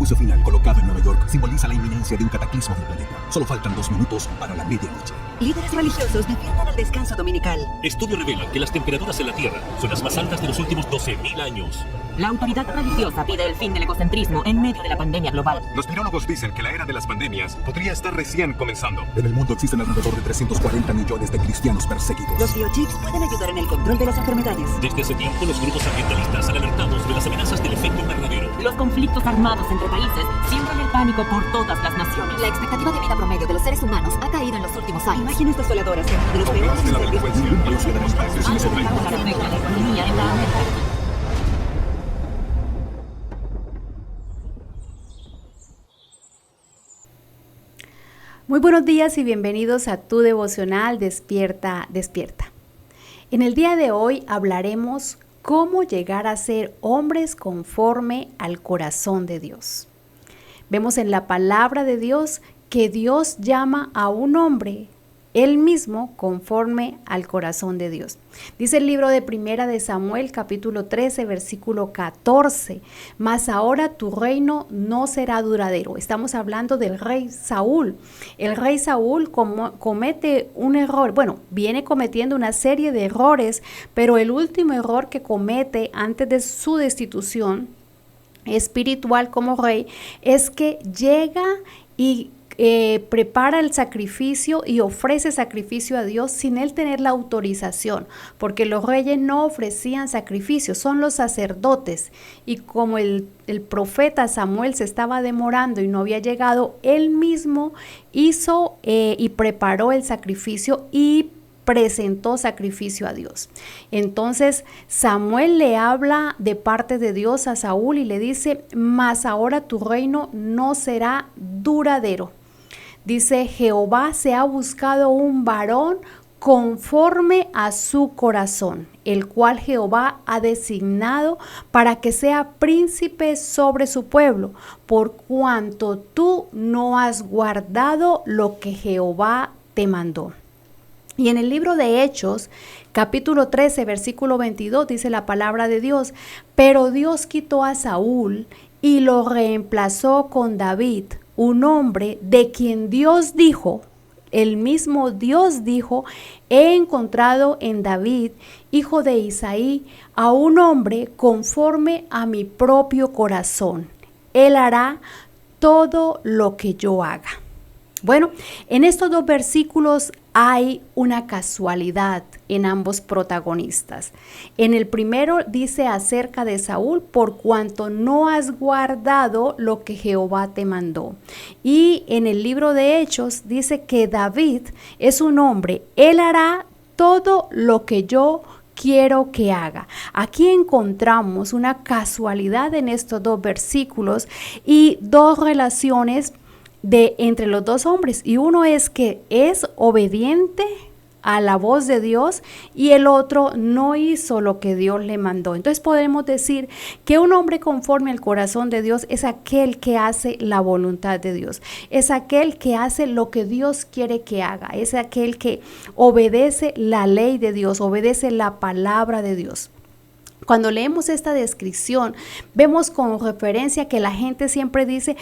anuncio final colocado en Nueva York simboliza la inminencia de un cataclismo del planeta. Solo faltan 2 minutos para la medianoche. Líderes religiosos defienden el descanso dominical. Estudios revelan que las temperaturas en la Tierra son las más altas de los últimos 12.000 años. La autoridad religiosa pide el fin del egocentrismo en medio de la pandemia global. Los virólogos dicen que la era de las pandemias podría estar recién comenzando. En el mundo existen alrededor de 340 millones de cristianos perseguidos. Los biochips pueden ayudar en el control de las enfermedades. Desde hace tiempo, los grupos ambientalistas han alertado de las amenazas del efecto invernadero. Los conflictos armados entre países siembran el pánico por todas las naciones. La expectativa de vida promedio de los seres humanos ha caído en los últimos años. Imágenes desoladoras de los peores de la incendios. delincuencia y el uso de las bases Han y sobre afectado la economía en la América Latina. Muy buenos días y bienvenidos a tu devocional Despierta, Despierta. En el día de hoy hablaremos cómo llegar a ser hombres conforme al corazón de Dios. Vemos en la palabra de Dios que Dios llama a un hombre él mismo conforme al corazón de Dios. Dice el libro de Primera de Samuel, capítulo 13, versículo 14. Mas ahora tu reino no será duradero. Estamos hablando del rey Saúl. El rey Saúl comete un error. Viene cometiendo una serie de errores, pero el último error que comete antes de su destitución espiritual como rey es que llega y prepara el sacrificio y ofrece sacrificio a Dios sin él tener la autorización, porque los reyes no ofrecían sacrificios, son los sacerdotes. Y como el profeta Samuel se estaba demorando y no había llegado, él mismo hizo y preparó el sacrificio y presentó sacrificio a Dios. Entonces Samuel le habla de parte de Dios a Saúl y le dice: mas ahora tu reino no será duradero. Dice: Jehová se ha buscado un varón conforme a su corazón, el cual Jehová ha designado para que sea príncipe sobre su pueblo, por cuanto tú no has guardado lo que Jehová te mandó. Y en el libro de Hechos, capítulo 13, versículo 22, dice la palabra de Dios: pero Dios quitó a Saúl y lo reemplazó con David, un hombre de quien Dios dijo, el mismo Dios dijo: he encontrado en David, hijo de Isaí, a un hombre conforme a mi propio corazón. Él hará todo lo que yo haga. Bueno, en estos dos versículos hay una casualidad en ambos protagonistas. En el primero dice acerca de Saúl: por cuanto no has guardado lo que Jehová te mandó. Y en el libro de Hechos dice que David es un hombre, él hará todo lo que yo quiero que haga. Aquí encontramos una casualidad en estos dos versículos y dos relaciones entre los dos hombres, y uno es que es obediente a la voz de Dios y el otro no hizo lo que Dios le mandó. Entonces podemos decir que un hombre conforme al corazón de Dios es aquel que hace la voluntad de Dios, es aquel que hace lo que Dios quiere que haga, es aquel que obedece la ley de Dios, obedece la palabra de Dios. Cuando leemos esta descripción, vemos con referencia que la gente siempre dice: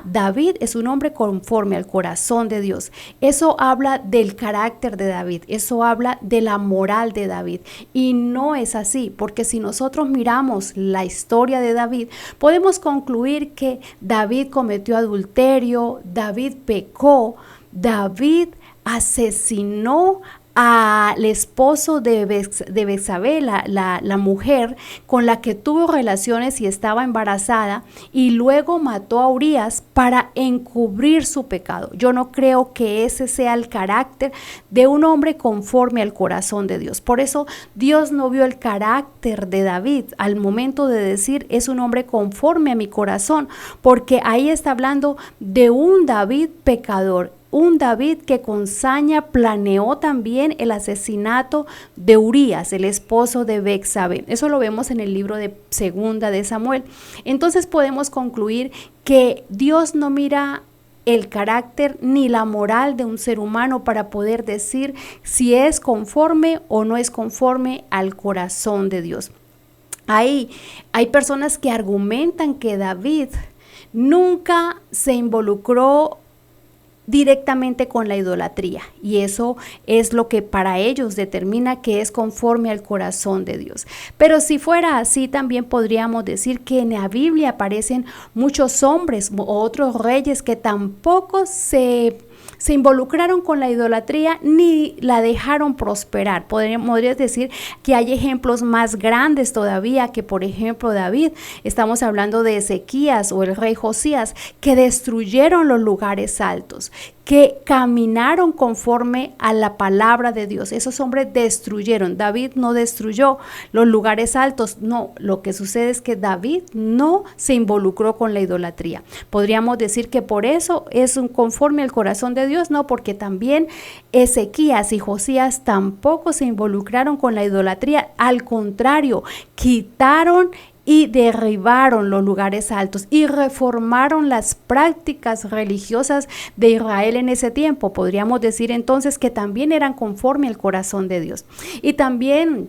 David es un hombre conforme al corazón de Dios. Eso habla del carácter de David, eso habla de la moral de David. Y no es así, porque si nosotros miramos la historia de David, podemos concluir que David cometió adulterio, David pecó, David asesinó al esposo de Betsabé, la mujer con la que tuvo relaciones y estaba embarazada, y luego mató a Urías para encubrir su pecado. Yo no creo que ese sea el carácter de un hombre conforme al corazón de Dios. Por eso Dios no vio el carácter de David al momento de decir: es un hombre conforme a mi corazón, porque ahí está hablando de un David pecador. Un David que con saña planeó también el asesinato de Urías, el esposo de Betsabé. Eso lo vemos en el libro de Segunda de Samuel. Entonces podemos concluir que Dios no mira el carácter ni la moral de un ser humano para poder decir si es conforme o no es conforme al corazón de Dios. Hay personas que argumentan que David nunca se involucró directamente con la idolatría, y eso es lo que para ellos determina que es conforme al corazón de Dios. Pero si fuera así, también podríamos decir que en la Biblia aparecen muchos hombres o otros reyes que tampoco se involucraron con la idolatría ni la dejaron prosperar. Podrías decir que hay ejemplos más grandes todavía, que por ejemplo David. Estamos hablando de Ezequías o el rey Josías, que destruyeron los lugares altos, que caminaron conforme a la palabra de Dios. Esos hombres destruyeron. David no destruyó los lugares altos. No, lo que sucede es que David no se involucró con la idolatría. Podríamos decir que por eso es un conforme al corazón de Dios. No, porque también Ezequías y Josías tampoco se involucraron con la idolatría. Al contrario, quitaron y derribaron los lugares altos y reformaron las prácticas religiosas de Israel en ese tiempo. Podríamos decir entonces que también eran conforme al corazón de Dios. Y también,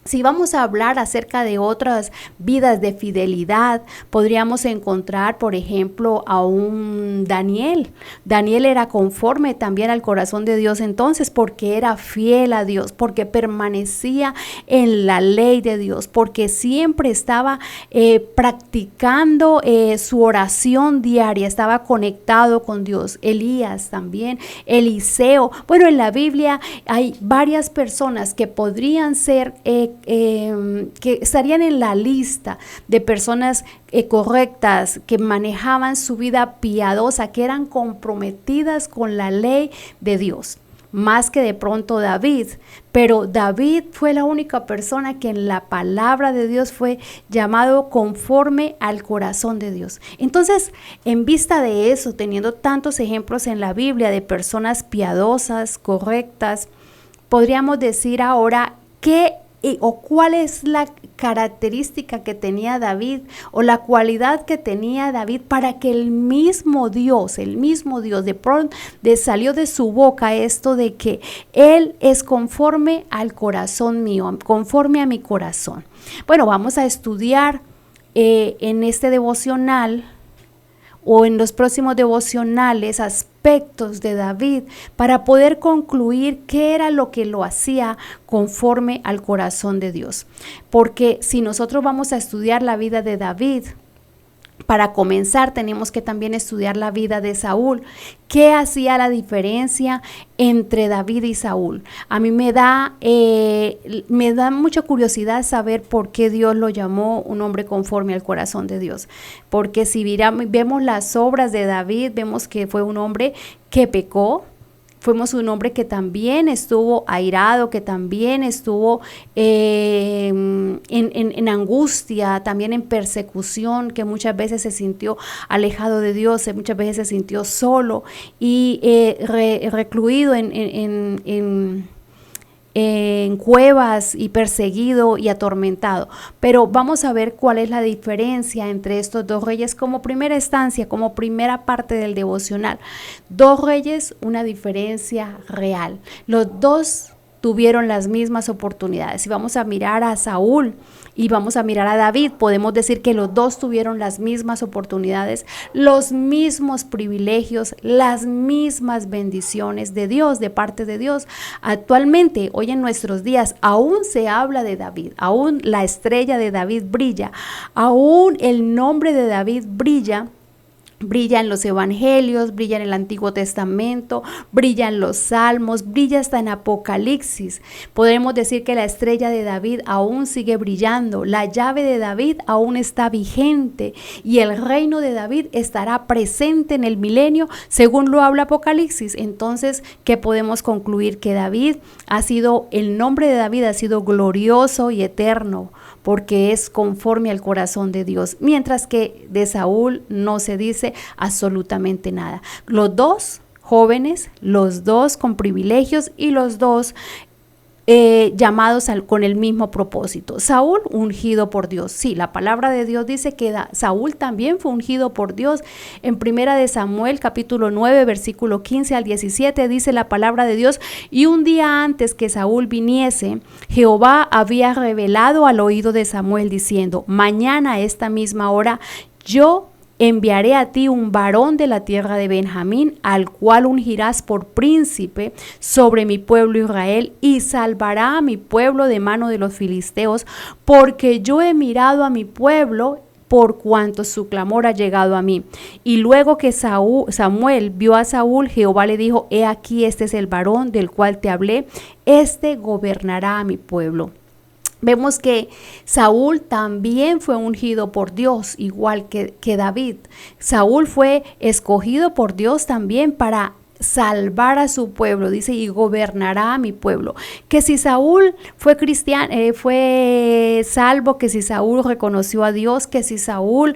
si vamos a hablar acerca de otras vidas de fidelidad, podríamos encontrar, por ejemplo, a un Daniel. Daniel era conforme también al corazón de Dios entonces, porque era fiel a Dios, porque permanecía en la ley de Dios, porque siempre estaba practicando su oración diaria, estaba conectado con Dios. Elías también, Eliseo. Bueno, en la Biblia hay varias personas que podrían ser que estarían en la lista de personas correctas, que manejaban su vida piadosa, que eran comprometidas con la ley de Dios, más que de pronto David. Pero David fue la única persona que en la palabra de Dios fue llamado conforme al corazón de Dios. Entonces, en vista de eso, teniendo tantos ejemplos en la Biblia de personas piadosas, correctas, podríamos decir ahora o cuál es la característica que tenía David o la cualidad que tenía David para que el mismo Dios de pronto salió de su boca esto de que Él es conforme al corazón mío, conforme a mi corazón. Bueno, vamos a estudiar en este devocional o en los próximos devocionales aspectos de David para poder concluir qué era lo que lo hacía conforme al corazón de Dios. Porque si nosotros vamos a estudiar la vida de David, para comenzar tenemos que también estudiar la vida de Saúl. ¿Qué hacía la diferencia entre David y Saúl? A mí me da mucha curiosidad saber por qué Dios lo llamó un hombre conforme al corazón de Dios. Porque si vemos las obras de David, vemos que fue un hombre que pecó. Fuimos un hombre que también estuvo airado, que también estuvo en angustia, también en persecución, que muchas veces se sintió alejado de Dios, muchas veces se sintió solo y recluido en cuevas y perseguido y atormentado. Pero vamos a ver cuál es la diferencia entre estos dos reyes como primera instancia, como primera parte del devocional. Dos reyes, una diferencia real. Los dos tuvieron las mismas oportunidades. Si vamos a mirar a Saúl y vamos a mirar a David, podemos decir que los dos tuvieron las mismas oportunidades, los mismos privilegios, las mismas bendiciones de Dios, de parte de Dios. Actualmente, hoy en nuestros días, aún se habla de David, aún la estrella de David brilla, aún el nombre de David brilla en los evangelios, brilla en el Antiguo Testamento, brilla en los Salmos, brilla hasta en Apocalipsis. Podemos decir que la estrella de David aún sigue brillando, la llave de David aún está vigente y el reino de David estará presente en el milenio, según lo habla Apocalipsis. Entonces, ¿qué podemos concluir? Que el nombre de David ha sido glorioso y eterno, porque es conforme al corazón de Dios, mientras que de Saúl no se dice absolutamente nada. Los dos jóvenes, los dos con privilegios y los dos llamados con el mismo propósito. Saúl ungido por Dios. Sí, la palabra de Dios dice que Saúl también fue ungido por Dios. En 1 de Samuel capítulo 9 versículo 15 al 17 dice la palabra de Dios: y un día antes que Saúl viniese, Jehová había revelado al oído de Samuel diciendo: mañana a esta misma hora yo enviaré a ti un varón de la tierra de Benjamín, al cual ungirás por príncipe sobre mi pueblo Israel, y salvará a mi pueblo de mano de los filisteos, porque yo he mirado a mi pueblo, por cuanto su clamor ha llegado a mí. Y luego que Samuel vio a Saúl, Jehová le dijo: he aquí, este es el varón del cual te hablé, este gobernará a mi pueblo. Vemos que Saúl también fue ungido por Dios, igual que David. Saúl fue escogido por Dios también para salvar a su pueblo, dice, y gobernará a mi pueblo. Que si Saúl fue cristiano, fue salvo, que si Saúl reconoció a Dios, que si Saúl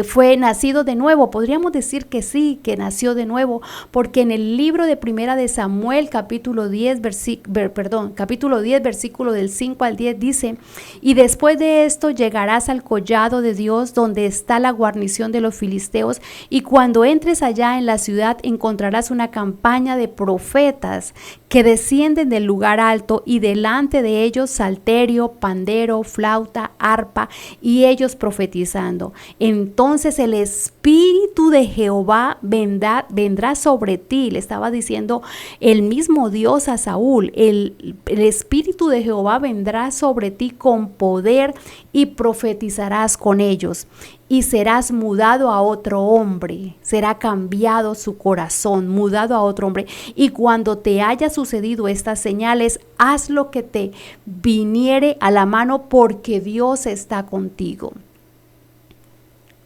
fue nacido de nuevo, podríamos decir que sí, que nació de nuevo, porque en el libro de Primera de Samuel, capítulo 10, versículo del 5 al 10 dice: y después de esto llegarás al collado de Dios, donde está la guarnición de los filisteos, y cuando entres allá en la ciudad encontrarás una campaña de profetas que descienden del lugar alto, y delante de ellos salterio, pandero, flauta, arpa, y ellos profetizando. Entonces el Espíritu de Jehová vendrá sobre ti. Le estaba diciendo el mismo Dios a Saúl: el Espíritu de Jehová vendrá sobre ti con poder, y profetizarás con ellos. Y serás mudado a otro hombre, será cambiado su corazón, mudado a otro hombre. Y cuando te haya sucedido estas señales, haz lo que te viniere a la mano, porque Dios está contigo.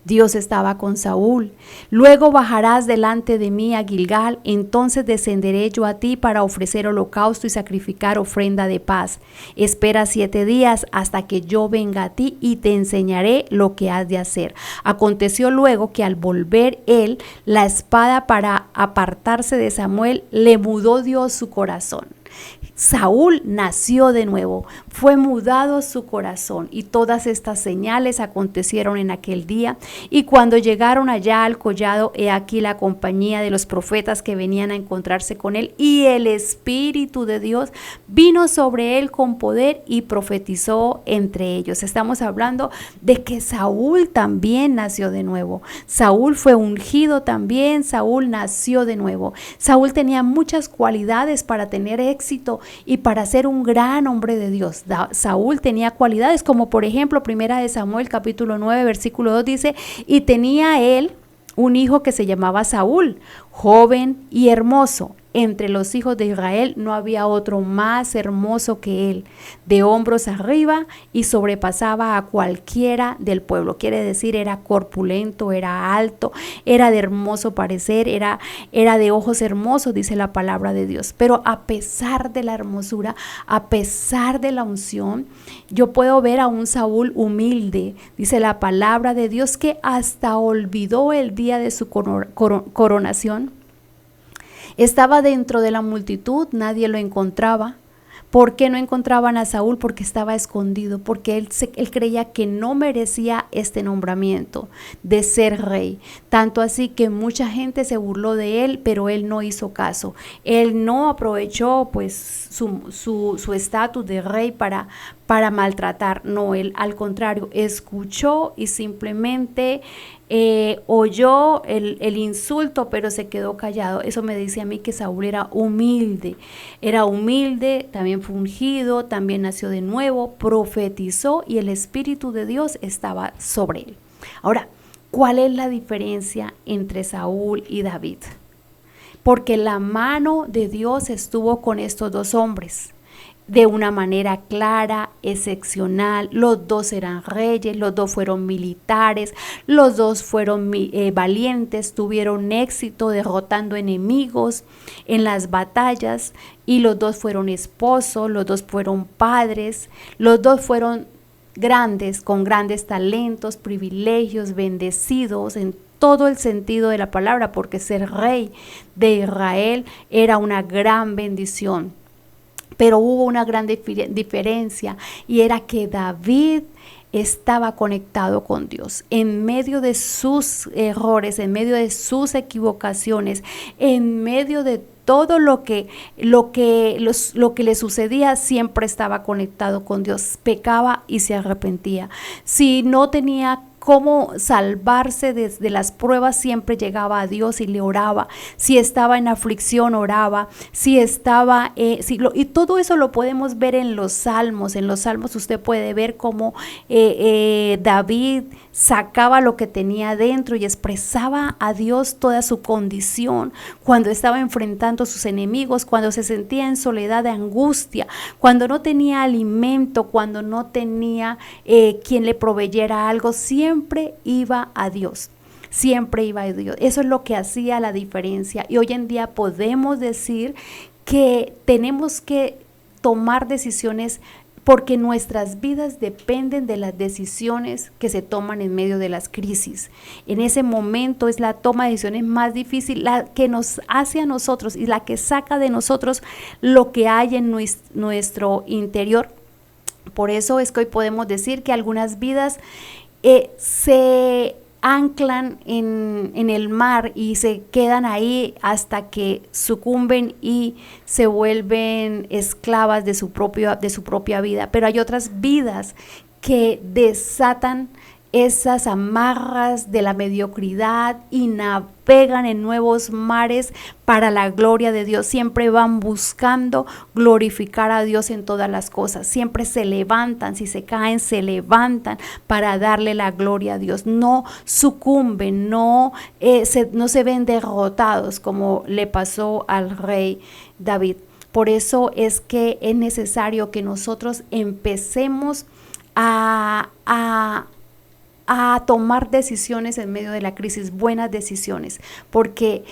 Dios estaba con Saúl. Luego bajarás delante de mí a Gilgal, entonces descenderé yo a ti para ofrecer holocausto y sacrificar ofrenda de paz. Espera 7 días hasta que yo venga a ti, y te enseñaré lo que has de hacer. Aconteció luego que al volver él la espada para apartarse de Samuel, le mudó Dios su corazón. Saúl nació de nuevo, fue mudado su corazón, y todas estas señales acontecieron en aquel día. Y cuando llegaron allá al collado, he aquí la compañía de los profetas que venían a encontrarse con él, y el Espíritu de Dios vino sobre él con poder, y profetizó entre ellos. Estamos hablando de que Saúl también nació de nuevo. Saúl fue ungido también, Saúl nació de nuevo. Saúl tenía muchas cualidades para tener éxito y para ser un gran hombre de Dios. Saúl tenía cualidades como, por ejemplo, Primera de Samuel capítulo 9 versículo 2 dice: y tenía él un hijo que se llamaba Saúl, joven y hermoso. Entre los hijos de Israel no había otro más hermoso que él, de hombros arriba, y sobrepasaba a cualquiera del pueblo. Quiere decir, era corpulento, era alto, era de hermoso parecer, era de ojos hermosos, dice la palabra de Dios. Pero a pesar de la hermosura, a pesar de la unción, yo puedo ver a un Saúl humilde. Dice la palabra de Dios que hasta olvidó el día de su coronación. Estaba dentro de la multitud, nadie lo encontraba. ¿Por qué no encontraban a Saúl? Porque estaba escondido, porque él creía que no merecía este nombramiento de ser rey. Tanto así que mucha gente se burló de él, pero él no hizo caso. Él no aprovechó pues su estatus de rey para maltratar. No, él al contrario, escuchó y simplemente oyó el insulto, pero se quedó callado. Eso me dice a mí que Saúl era humilde, también fue ungido, también nació de nuevo, profetizó, y el Espíritu de Dios estaba sobre él. Ahora, ¿cuál es la diferencia entre Saúl y David? Porque la mano de Dios estuvo con estos dos hombres de una manera clara, excepcional. Los dos eran reyes, los dos fueron militares, los dos fueron valientes, tuvieron éxito derrotando enemigos en las batallas, y los dos fueron esposos, los dos fueron padres, los dos fueron grandes, con grandes talentos, privilegios, bendecidos en todo el sentido de la palabra, porque ser rey de Israel era una gran bendición. Pero hubo una gran diferencia, y era que David estaba conectado con Dios en medio de sus errores, en medio de sus equivocaciones, en medio de todo lo que le sucedía. Siempre estaba conectado con Dios, pecaba y se arrepentía. Si no tenía cómo salvarse de las pruebas, siempre llegaba a Dios y le oraba. Si estaba en aflicción, oraba. Si estaba, y todo eso lo podemos ver en los Salmos. En los Salmos usted puede ver cómo David sacaba lo que tenía dentro y expresaba a Dios toda su condición cuando estaba enfrentando a sus enemigos, cuando se sentía en soledad, de angustia, cuando no tenía alimento, cuando no tenía quien le proveyera algo. Siempre iba a Dios. Siempre iba a Dios. Eso es lo que hacía la diferencia. Y hoy en día podemos decir que tenemos que tomar decisiones, porque nuestras vidas dependen de las decisiones que se toman en medio de las crisis. En ese momento es la toma de decisiones más difícil, la que nos hace a nosotros y la que saca de nosotros lo que hay en nuestro interior. Por eso es que hoy podemos decir que algunas vidas se anclan en el mar y se quedan ahí hasta que sucumben y se vuelven esclavas de su propia vida. Pero hay otras vidas que desatan esas amarras de la mediocridad y navegan en nuevos mares para la gloria de Dios. Siempre van buscando glorificar a Dios en todas las cosas. Siempre se levantan, si se caen, se levantan para darle la gloria a Dios. No sucumben, no se ven derrotados como le pasó al rey David. Por eso es que es necesario que nosotros empecemos a tomar decisiones en medio de la crisis, buenas decisiones, porque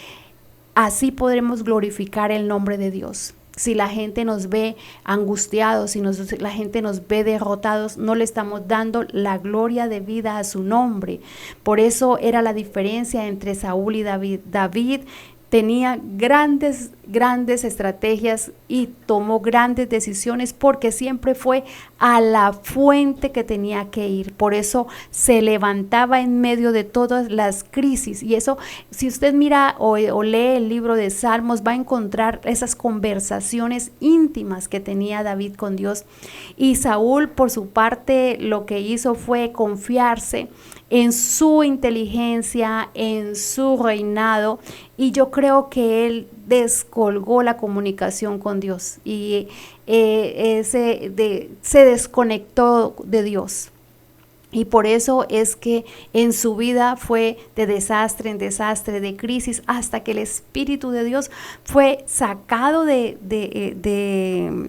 así podremos glorificar el nombre de Dios. Si la gente nos ve angustiados, si la gente nos ve derrotados, no le estamos dando la gloria de vida a su nombre. Por eso era la diferencia entre Saúl y David. David tenía grandes estrategias y tomó grandes decisiones porque siempre fue a la fuente que tenía que ir. Por eso se levantaba en medio de todas las crisis. Y eso, si usted mira o lee el libro de Salmos, va a encontrar esas conversaciones íntimas que tenía David con Dios. Y Saúl, por su parte, lo que hizo fue confiarse en su inteligencia, en su reinado, y yo creo que él descolgó la comunicación con Dios y se desconectó de Dios. Y por eso es que en su vida fue de desastre en desastre, de crisis, hasta que el Espíritu de Dios fue sacado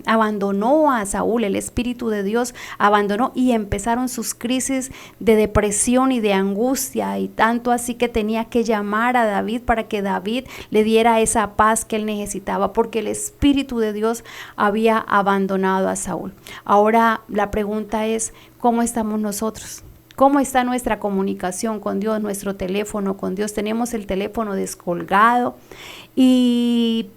abandonó a Saúl. El Espíritu de Dios abandonó y empezaron sus crisis de depresión y de angustia, y tanto así que tenía que llamar a David para que David le diera esa paz que él necesitaba, porque el Espíritu de Dios había abandonado a Saúl. Ahora la pregunta es, ¿cómo estamos nosotros? ¿Cómo está nuestra comunicación con Dios, nuestro teléfono con Dios? Tenemos el teléfono descolgado, y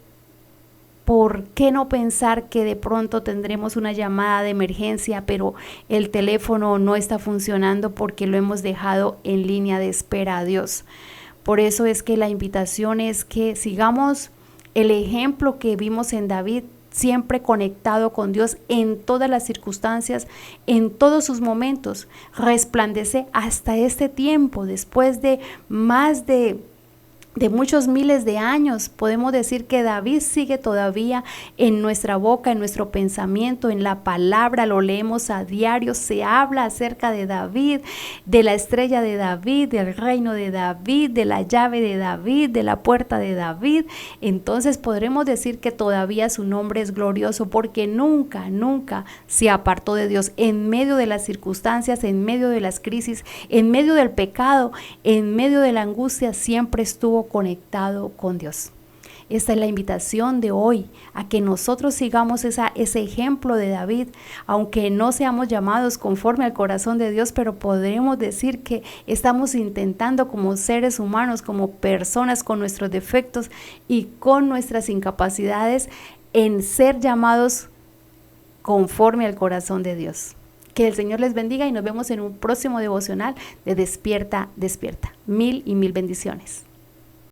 ¿por qué no pensar que de pronto tendremos una llamada de emergencia, pero el teléfono no está funcionando porque lo hemos dejado en línea de espera a Dios? Por eso es que la invitación es que sigamos el ejemplo que vimos en David, siempre conectado con Dios en todas las circunstancias, en todos sus momentos. Resplandece hasta este tiempo, después de más de muchos miles de años. Podemos decir que David sigue todavía en nuestra boca, en nuestro pensamiento, en la palabra, lo leemos a diario, se habla acerca de David, de la estrella de David, del reino de David, de la llave de David, de la puerta de David. Entonces podremos decir que todavía su nombre es glorioso, porque nunca se apartó de Dios. En medio de las circunstancias, en medio de las crisis, en medio del pecado, en medio de la angustia, siempre estuvo conectado con Dios. Esta es la invitación de hoy, a que nosotros sigamos ese ejemplo de David, aunque no seamos llamados conforme al corazón de Dios, pero podremos decir que estamos intentando, como seres humanos, como personas con nuestros defectos y con nuestras incapacidades, en ser llamados conforme al corazón de Dios. Que el Señor les bendiga y nos vemos en un próximo devocional de Despierta, Despierta. 1000 y 1000 bendiciones.